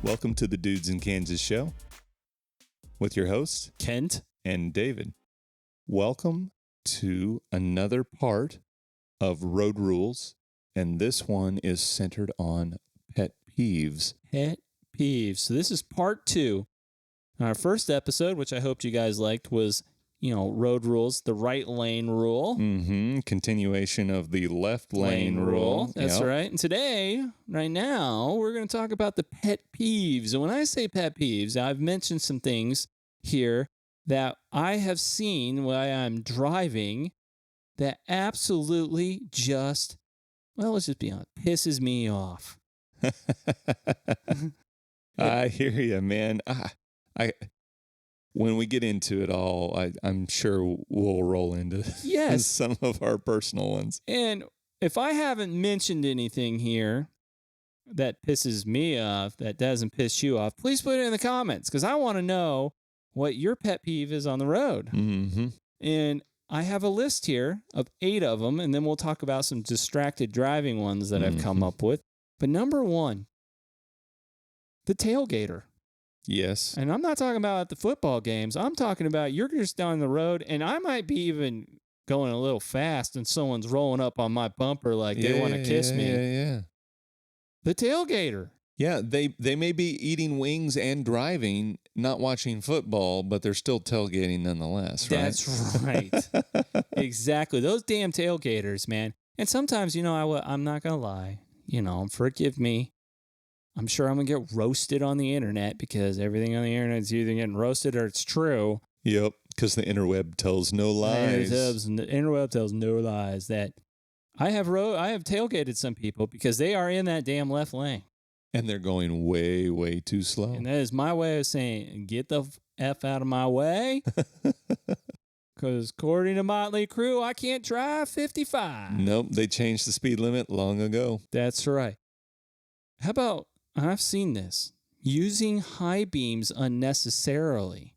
Welcome to the Dudes in Kansas show with your hosts, Kent and David. Welcome to another part of Road Rules, and this one is centered on pet peeves. Pet Peeves. So this is part 2. Our first episode, which I hoped you guys liked, was, road rules, the right lane rule. Continuation of the left lane rule. That's right. And today, right now, we're going to talk about the pet peeves. And when I say pet peeves, I've mentioned some things here that I have seen while I'm driving that absolutely just, let's just be honest, pisses me off. I hear you, man. When we get into it all, I'm sure we'll roll into some of our personal ones. And if I haven't mentioned anything here that pisses me off, that doesn't piss you off, please put it in the comments because I want to know what your pet peeve is on the road. Mm-hmm. And I have a list here of 8 of them, and then we'll talk about some distracted driving ones that I've come up with. But number 1, the tailgater. Yes. And I'm not talking about at the football games. I'm talking about you're just down the road, and I might be even going a little fast, and someone's rolling up on my bumper like they want to kiss me. Yeah. The tailgater. Yeah, they may be eating wings and driving, not watching football, but they're still tailgating nonetheless, right? That's right. Exactly. Those damn tailgaters, man. And sometimes, I'm not going to lie. Forgive me. I'm sure I'm going to get roasted on the internet because everything on the internet is either getting roasted or it's true. Yep, because the interweb tells no lies. The interweb tells no lies that I have tailgated some people because they are in that damn left lane. And they're going way, way too slow. And that is my way of saying, get the F out of my way. Because according to Motley Crue, I can't drive 55. Nope, they changed the speed limit long ago. That's right. How about, I've seen this, using high beams unnecessarily.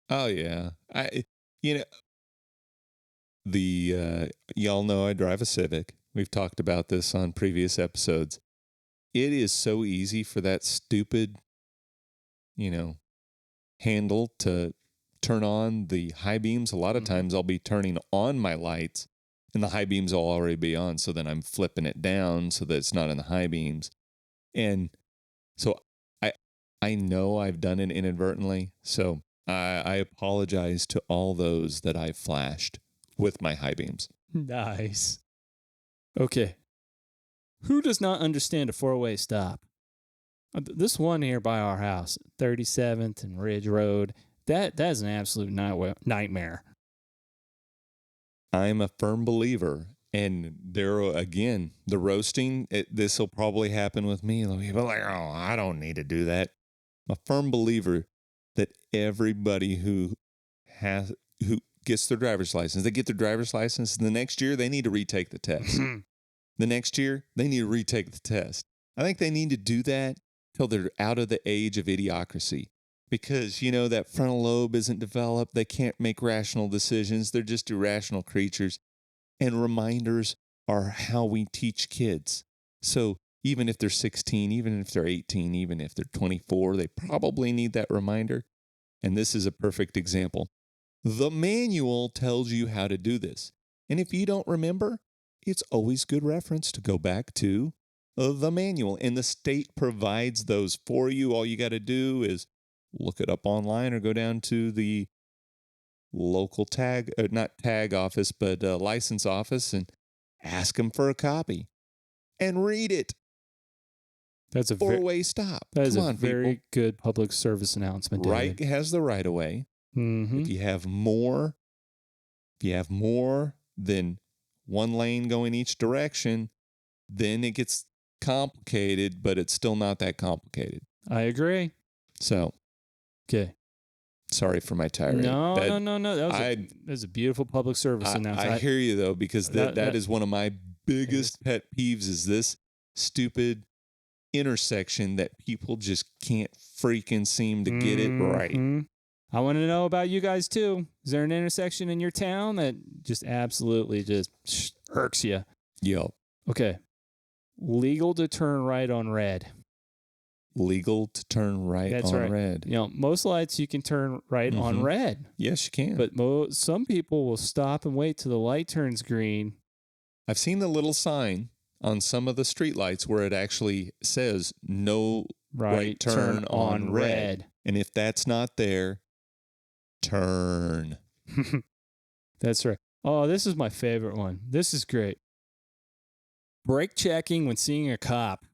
Oh, yeah. Y'all know I drive a Civic. We've talked about this on previous episodes. It is so easy for that stupid, handle to turn on the high beams. A lot of times I'll be turning on my lights and the high beams will already be on. So then I'm flipping it down so that it's not in the high beams. And so I know I've done it inadvertently. So I apologize to all those that I flashed with my high beams. Nice. Okay. Who does not understand a 4-way stop? This one here by our house, 37th and Ridge Road, that is an absolute nightmare. I'm a firm believer. And there again, the roasting, this will probably happen with me. People are like, oh, I don't need to do that. I'm a firm believer that everybody who gets their driver's license, they get their driver's license, and the next year they need to retake the test. The next year, they need to retake the test. I think they need to do that till they're out of the age of idiocracy. Because, that frontal lobe isn't developed. They can't make rational decisions. They're just irrational creatures. And reminders are how we teach kids. So even if they're 16, even if they're 18, even if they're 24, they probably need that reminder. And this is a perfect example. The manual tells you how to do this. And if you don't remember, it's always good reference to go back to the manual. And the state provides those for you. All you got to do is look it up online or go down to the local license office and ask them for a copy and read it. That's a 4-way stop. That is a very good public service announcement, David. Right has the right of way. Mm-hmm. If you have more than one lane going each direction, then it gets complicated, but it's still not that complicated. I agree. So, okay. Sorry for my tirade. No. That was a beautiful public service announcement. I hear you, though, because that is one of my biggest pet peeves is this stupid intersection that people just can't freaking seem to get it right. I want to know about you guys, too. Is there an intersection in your town that just absolutely just irks you? Yep. Okay. Legal to turn right on red. legal to turn right That's on right. red. Most lights you can turn right on red. Yes, you can. But some people will stop and wait till the light turns green. I've seen the little sign on some of the streetlights where it actually says no right turn on red. And if that's not there, turn. That's right. Oh, this is my favorite one. This is great. Brake checking when seeing a cop.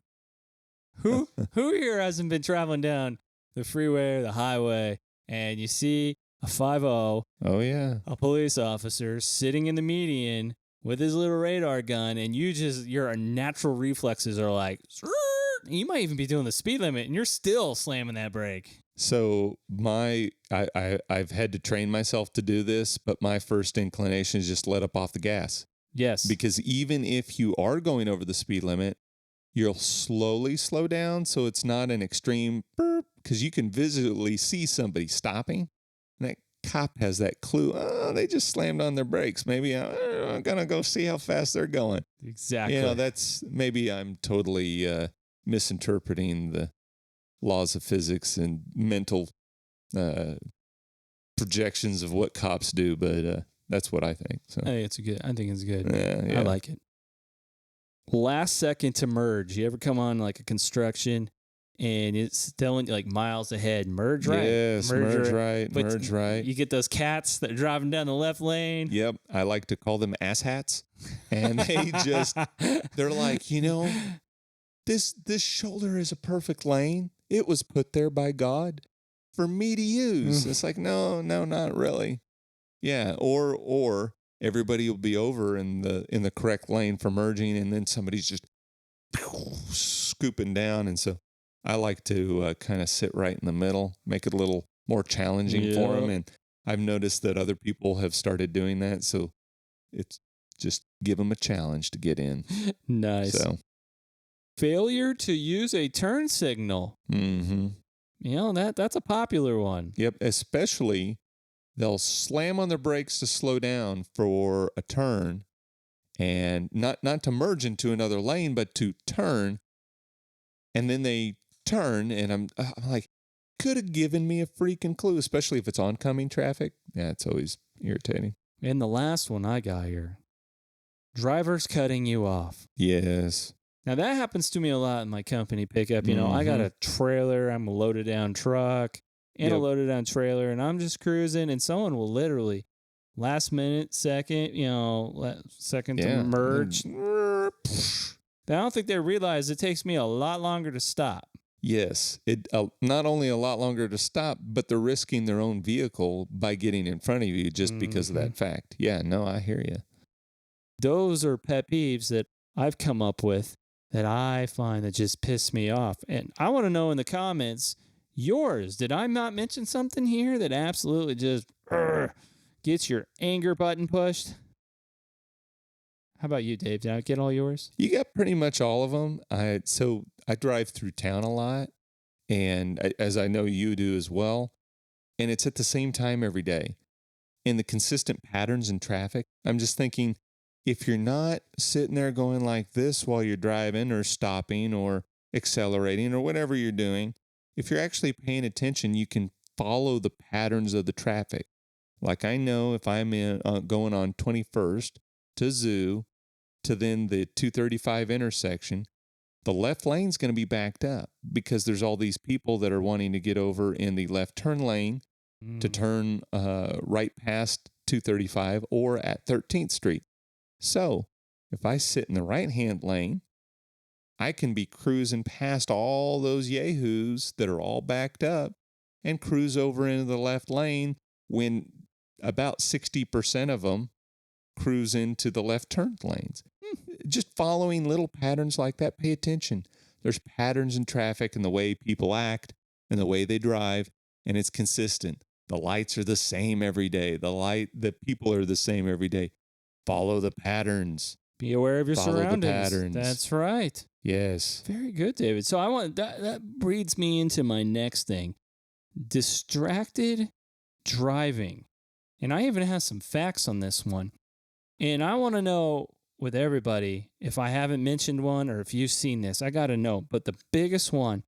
Who here hasn't been traveling down the freeway or the highway and you see a 5-0, Oh, yeah. a police officer sitting in the median with his little radar gun, and your natural reflexes are like, you might even be doing the speed limit and you're still slamming that brake. So I've had to train myself to do this, but my first inclination is just let up off the gas. Yes. Because even if you are going over the speed limit, you'll slowly slow down so it's not an extreme burp, because you can visually see somebody stopping. And that cop has that clue. Oh, they just slammed on their brakes. Maybe I'm going to go see how fast they're going. Exactly. That's maybe I'm totally misinterpreting the laws of physics and mental projections of what cops do, but that's what I think. So I think it's good. Yeah. I like it. Last second to merge. You ever come on like a construction and it's telling you like miles ahead, merge right? Yes, merge right, But merge right. You get those cats that are driving down the left lane. Yep, I like to call them asshats. And they're like, this shoulder is a perfect lane. It was put there by God for me to use. It's like, no, not really. Yeah, or everybody will be over in the correct lane for merging, and then somebody's just scooping down. And so I like to kind of sit right in the middle, make it a little more challenging for them. And I've noticed that other people have started doing that. So it's just give them a challenge to get in. Nice. So. Failure to use a turn signal. That's a popular one. Yep, especially they'll slam on their brakes to slow down for a turn, and not to merge into another lane, but to turn. And then they turn, and I'm like, could have given me a freaking clue, especially if it's oncoming traffic. Yeah, it's always irritating. And the last one I got here, drivers cutting you off. Yes. Now, that happens to me a lot in my company pickup. I got a trailer, I'm a loaded down truck and a loaded down trailer, and I'm just cruising, and someone will literally last minute, second to merge. I don't think they realize it takes me a lot longer to stop. Yes. It not only a lot longer to stop, but they're risking their own vehicle by getting in front of you just because of that fact. Yeah, no, I hear you. Those are pet peeves that I've come up with that I find that just piss me off. And I want to know in the comments, yours. Did I not mention something here that absolutely just gets your anger button pushed? How about you, Dave? Did I get all yours? You got pretty much all of them. So I drive through town a lot, and as I know you do as well, and it's at the same time every day. And the consistent patterns in traffic, I'm just thinking, if you're not sitting there going like this while you're driving or stopping or accelerating or whatever you're doing, if you're actually paying attention, you can follow the patterns of the traffic. Like I know if I'm going on 21st to Zoo to then the 235 intersection, the left lane's going to be backed up because there's all these people that are wanting to get over in the left turn lane to turn right past 235 or at 13th Street. So if I sit in the right-hand lane, I can be cruising past all those yahoos that are all backed up and cruise over into the left lane when about 60% of them cruise into the left turn lanes. Just following little patterns like that, pay attention. There's patterns in traffic and the way people act and the way they drive, and it's consistent. The lights are the same every day. The people are the same every day. Follow the patterns. Be aware of your surroundings. The patterns. That's right. Yes. Very good, David. So I want that breeds me into my next thing. Distracted driving. And I even have some facts on this one. And I want to know with everybody, if I haven't mentioned one or if you've seen this, I got to know. But the biggest one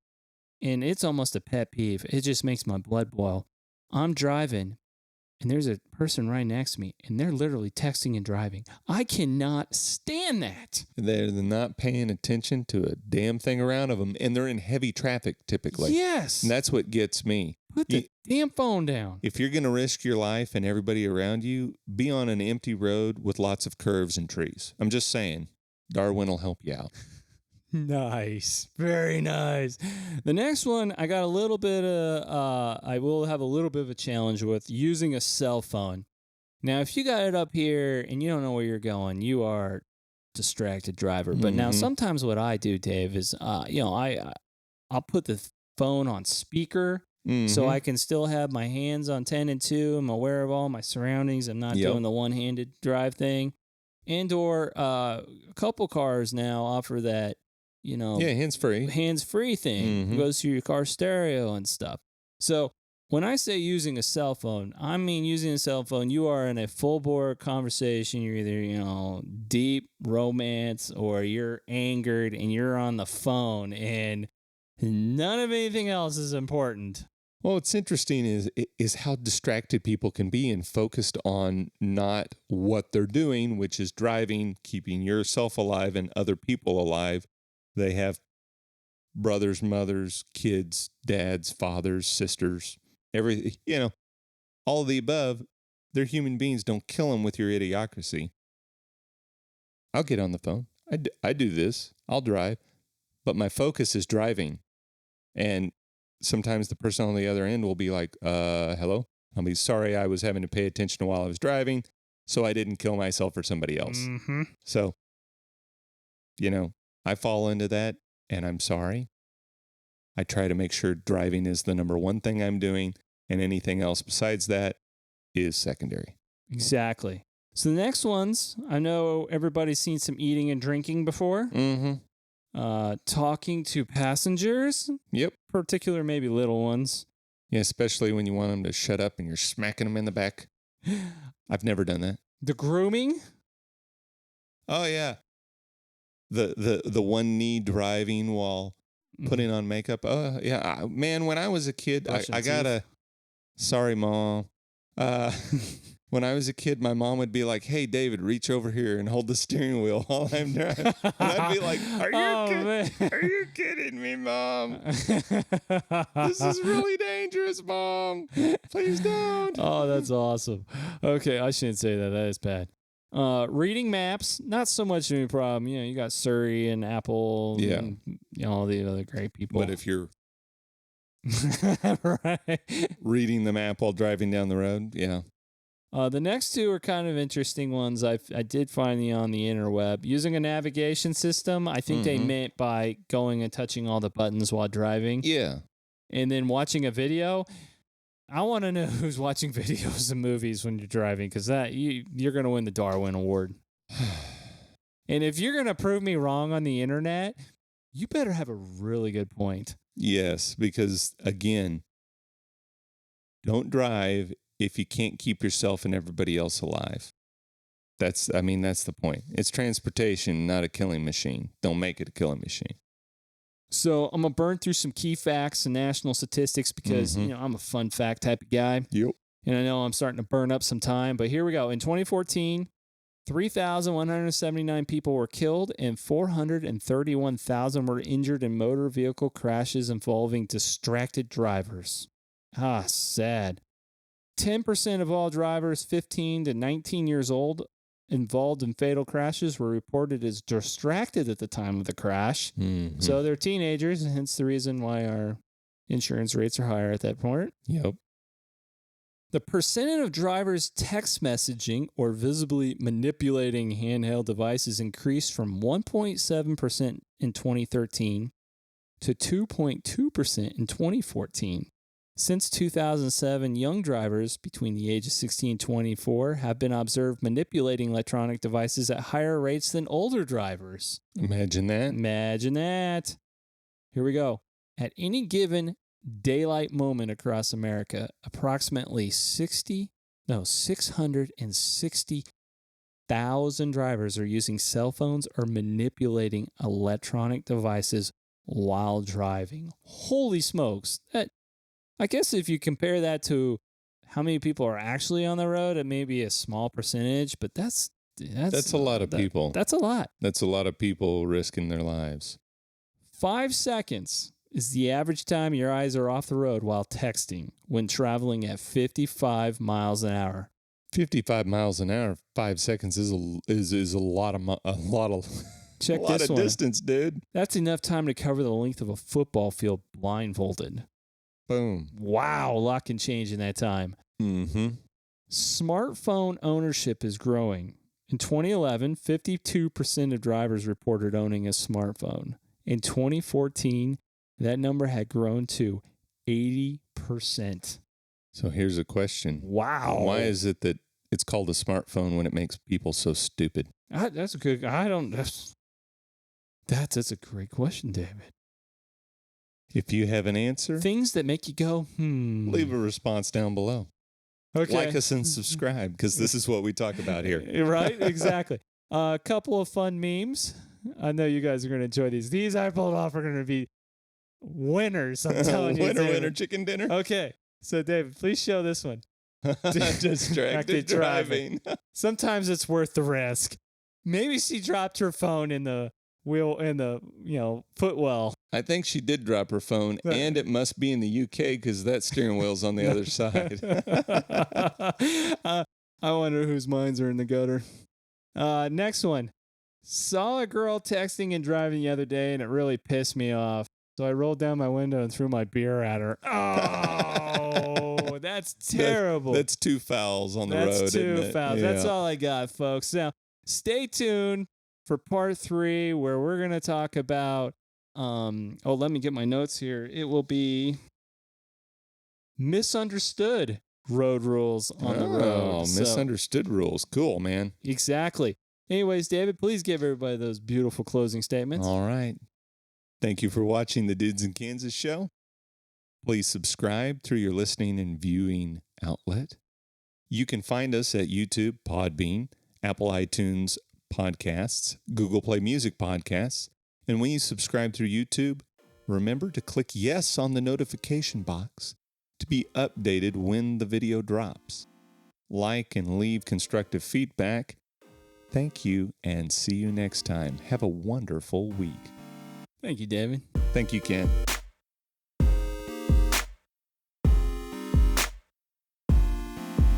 and it's almost a pet peeve. It just makes my blood boil. I'm driving, and there's a person right next to me, and they're literally texting and driving. I cannot stand that. They're not paying attention to a damn thing around them, and they're in heavy traffic typically. Yes. And that's what gets me. Put the damn phone down. If you're going to risk your life and everybody around you, be on an empty road with lots of curves and trees. I'm just saying, Darwin will help you out. Nice. Very nice. The next one, I got a little bit of, I will have a little bit of a challenge with using a cell phone. Now, if you got it up here and you don't know where you're going, you are a distracted driver. But now sometimes what I do, Dave, is, I'll put the phone on speaker so I can still have my hands on 10 and 2. I'm aware of all my surroundings. I'm not doing the one-handed drive thing. And or a couple cars now offer that, hands-free thing. It goes through your car stereo and stuff. So when I say using a cell phone, I mean using a cell phone, you are in a full-bore conversation. You're either, deep romance or you're angered and you're on the phone and none of anything else is important. Well, what's interesting is how distracted people can be and focused on not what they're doing, which is driving, keeping yourself alive and other people alive. They have brothers, mothers, kids, dads, fathers, sisters, everything, all of the above. They're human beings. Don't kill them with your idiocracy. I'll get on the phone. I do this. I'll drive. But my focus is driving. And sometimes the person on the other end will be like, hello? I'll be sorry, I was having to pay attention while I was driving, so I didn't kill myself or somebody else. So, I fall into that, and I'm sorry. I try to make sure driving is the number one thing I'm doing, and anything else besides that is secondary. Exactly. So the next ones, I know everybody's seen some eating and drinking before. Talking to passengers. Yep. Particular, maybe little ones. Yeah, especially when you want them to shut up and you're smacking them in the back. I've never done that. The grooming. Oh, yeah. The one knee driving while putting on makeup. Oh, yeah. Man, when I was a kid, I got a... Sorry, Mom. When I was a kid, my mom would be like, hey, David, reach over here and hold the steering wheel while I'm driving. And I'd be like, are you kidding me, Mom? This is really dangerous, Mom. Please don't. Oh, that's awesome. Okay, I shouldn't say that. That is bad. Reading maps, not so much of a problem. You got Surrey and Apple and all the other great people. But if you're right. reading the map while driving down the road, the next two are kind of interesting ones. I did find on the interweb. Using a navigation system, I think they meant by going and touching all the buttons while driving. Yeah. And then watching a video. I want to know who's watching videos and movies when you're driving, because you're going to win the Darwin Award. And if you're going to prove me wrong on the internet, you better have a really good point. Yes, because, again, don't drive if you can't keep yourself and everybody else alive. That's the point. It's transportation, not a killing machine. Don't make it a killing machine. So I'm going to burn through some key facts and national statistics because, I'm a fun fact type of guy. Yep. And I know I'm starting to burn up some time, but here we go. In 2014, 3,179 people were killed and 431,000 were injured in motor vehicle crashes involving distracted drivers. Sad. 10% of all drivers 15 to 19 years old involved in fatal crashes were reported as distracted at the time of the crash. So they're teenagers, and hence the reason why our insurance rates are higher at that point. Yep. The percentage of drivers text messaging or visibly manipulating handheld devices increased from 1.7% in 2013 to 2.2% in 2014. Since 2007, young drivers between the age of 16 and 24 have been observed manipulating electronic devices at higher rates than older drivers. Imagine that. Here we go. At any given daylight moment across America, approximately 660,000 drivers are using cell phones or manipulating electronic devices while driving. Holy smokes. I guess if you compare that to how many people are actually on the road, it may be a small percentage, but that's a lot of people. That's a lot. That's a lot of people risking their lives. 5 seconds is the average time your eyes are off the road while texting when traveling at 55 miles an hour. 55 miles an hour, 5 seconds is a lot of Check a lot this of one. distance, dude. That's enough time to cover the length of a football field blindfolded. Boom. Wow, a lot can change in that time. Mm-hmm. Smartphone ownership is growing. In 2011, 52% of drivers reported owning a smartphone. In 2014, that number had grown to 80%. So here's a question. Wow. Why is it that it's called a smartphone when it makes people so stupid? That's a good. That's a great question, David. If you have an answer, things that make you go, leave a response down below. Okay. Like us and subscribe, because this is what we talk about here. Right? Exactly. A couple of fun memes. I know you guys are going to enjoy these. These I pulled off are going to be winners. I'm telling you. Winner, chicken dinner. Okay. So, David, please show this one. Distracted driving. Sometimes it's worth the risk. Maybe she dropped her phone in the footwell. I think she did drop her phone, and it must be in the UK because that steering wheel's on the other side. I wonder whose minds are in the gutter. Next one. Saw a girl texting and driving the other day, and it really pissed me off. So I rolled down my window and threw my beer at her. Oh, that's terrible. That's 2 fouls on the road. That's 2 isn't it? fouls. Yeah. That's all I got, folks. Now, stay tuned for part 3, where we're going to talk about, let me get my notes here. It will be misunderstood road rules on the road. Oh, misunderstood rules. Cool, man. Exactly. Anyways, David, please give everybody those beautiful closing statements. All right. Thank you for watching the Dudes in Kansas show. Please subscribe through your listening and viewing outlet. You can find us at YouTube, Podbean, Apple iTunes Podcasts, Google Play Music Podcasts. And when you subscribe through YouTube, remember to click yes on the notification box to be updated when the video drops. Like and leave constructive feedback. Thank you, and see you next time. Have a wonderful week. Thank you, David. Thank you, Ken.